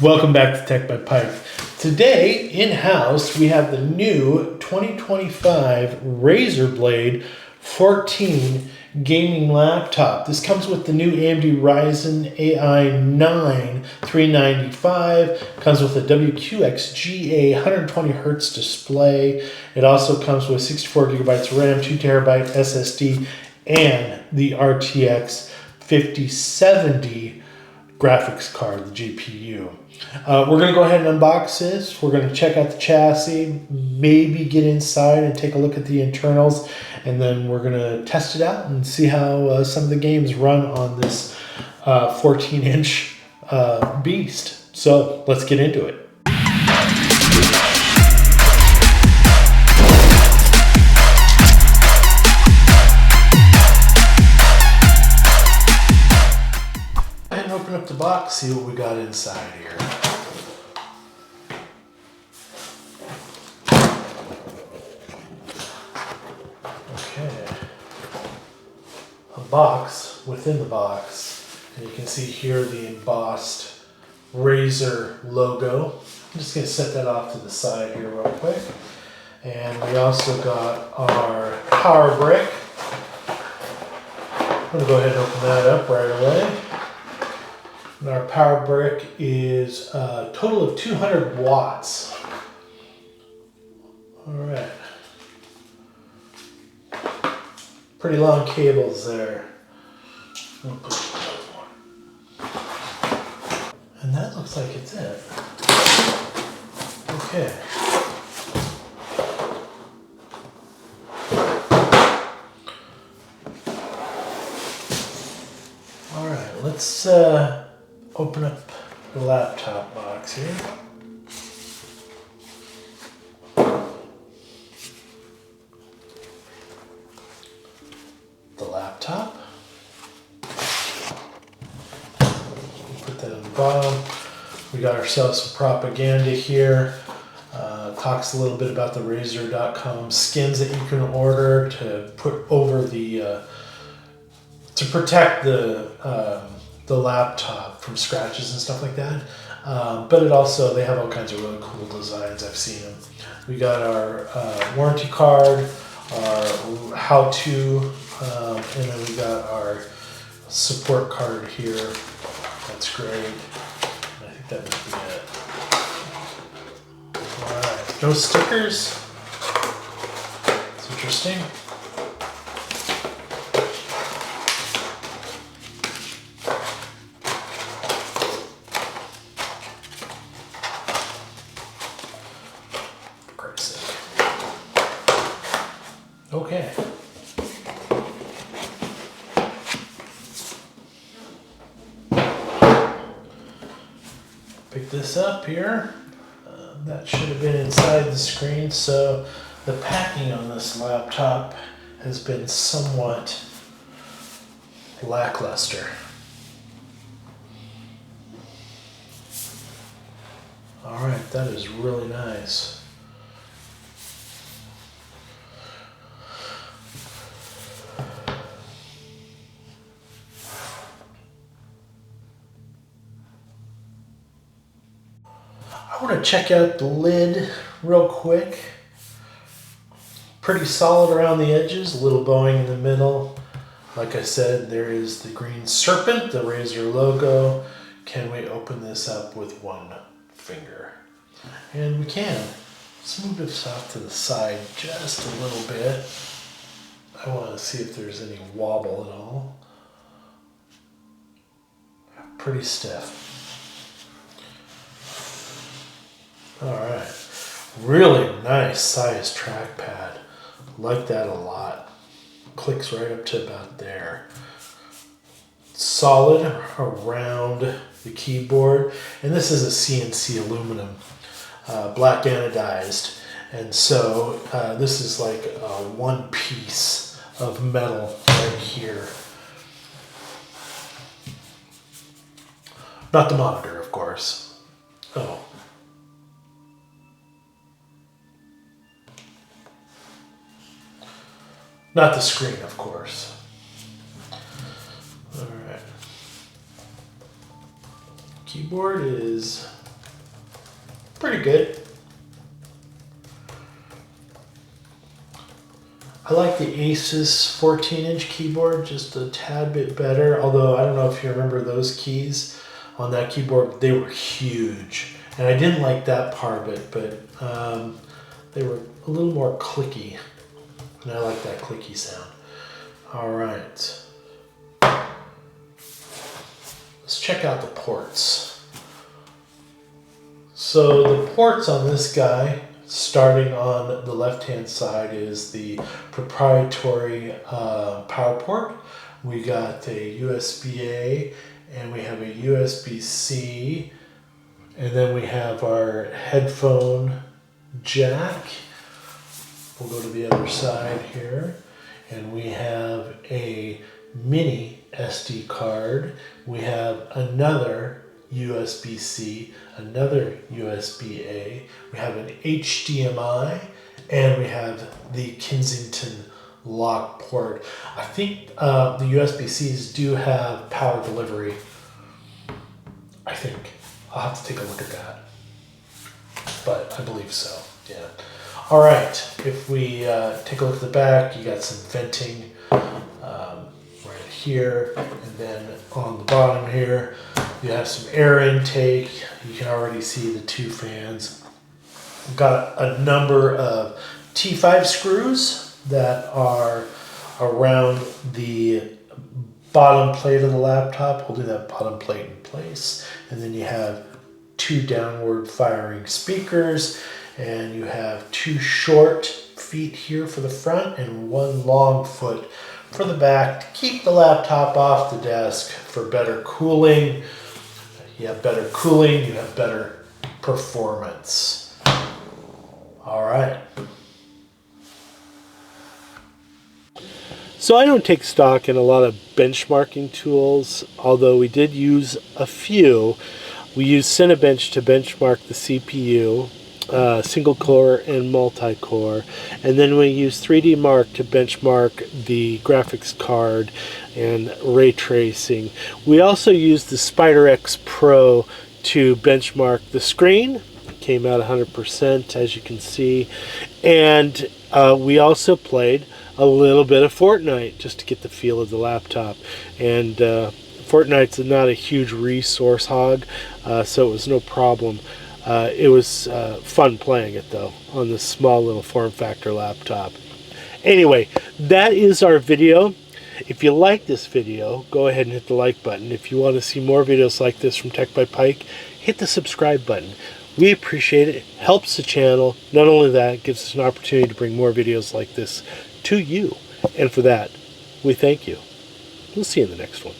Welcome back to Tech by Pike. Today, in-house, we have the new 2025 Razer Blade 14 gaming laptop. This comes with the new AMD Ryzen AI9 395. Comes with a WQXGA 120Hz display. It also comes with 64 gigabytes RAM, 2 terabyte SSD, and the RTX 5070 graphics card, the GPU. We're going to go ahead and unbox this. We're going to check out the chassis, maybe get inside and take a look at the internals, and then we're going to test it out and see how some of the games run on this 14-inch beast. So let's get into it. Open up the box, see what we got inside here. Okay. A box within the box, and you can see here the embossed Razer logo. I'm just going to set that off to the side here real quick. And we also got our power brick. I'm going to go ahead and open that up right away. And our power brick is a total of 200 watts. All right. Pretty long cables there. And that looks like it's it. Okay. All right, let's open up the laptop box here. The laptop. Put that on the bottom. We got ourselves some propaganda here. Talks a little bit about the Razer.com skins that you can order to put over the to protect the laptop from scratches and stuff like that. But it also, they have all kinds of really cool designs. I've seen them. We got our warranty card, our how-to, and then we got our support card here. That's great. And I think that must be it. All right, no stickers. It's interesting. Okay. Pick this up here. That should have been inside the screen. So the packing on this laptop has been somewhat lackluster. All right, that is really nice. I want to check out the lid real quick. Pretty solid around the edges, a little bowing in the middle. Like I said, there is the green serpent, the Razer logo. Can we open this up with one finger? And we can. Let's move this off to the side just a little bit. I want to see if there's any wobble at all. Pretty stiff. All right, really nice size trackpad. Like that a lot. Clicks right up to about there. Solid around the keyboard. And this is a CNC aluminum, black anodized. And so this is like one piece of metal right here. Not the monitor, of course. Oh. Not the screen, of course. All right. Keyboard is pretty good. I like the Asus 14-inch keyboard just a tad bit better, although I don't know if you remember those keys on that keyboard, they were huge. And I didn't like that part of it, but they were a little more clicky. And I like that clicky sound. All right. Let's check out the ports. So the ports on this guy, starting on the left-hand side, is the proprietary power port. We got a USB-A and we have a USB-C, and then we have our headphone jack. We'll go to the other side here, and we have a mini SD card. We have another USB-C, another USB-A, we have an HDMI, and we have the Kensington lock port. I think the USB-Cs do have power delivery. I think. I'll have to take a look at that. But I believe so, yeah. All right, if we take a look at the back, you got some venting right here, and then on the bottom here, you have some air intake. You can already see the two fans. We've got a number of T5 screws that are around the bottom plate of the laptop, holding that bottom plate in place. And then you have two downward firing speakers, and you have two short feet here for the front and one long foot for the back to keep the laptop off the desk for better cooling. You have better cooling, you have better performance. All right. So I don't take stock in a lot of benchmarking tools, although we did use a few. We used Cinebench to benchmark the CPU, single core and multi-core, and then we used 3D Mark to benchmark the graphics card and ray tracing. We also used the SpiderX Pro to benchmark the screen. It came out 100%, as you can see, and we also played a little bit of Fortnite just to get the feel of the laptop. And Fortnite's not a huge resource hog, so it was no problem. It was fun playing it though on this small little form factor laptop. Anyway, that is our video. If you like this video, go ahead and hit the like button. If you want to see more videos like this from Tech by Pike, hit the subscribe button. We appreciate it. It helps the channel. Not only that, it gives us an opportunity to bring more videos like this to you. And for that, we thank you. We'll see you in the next one.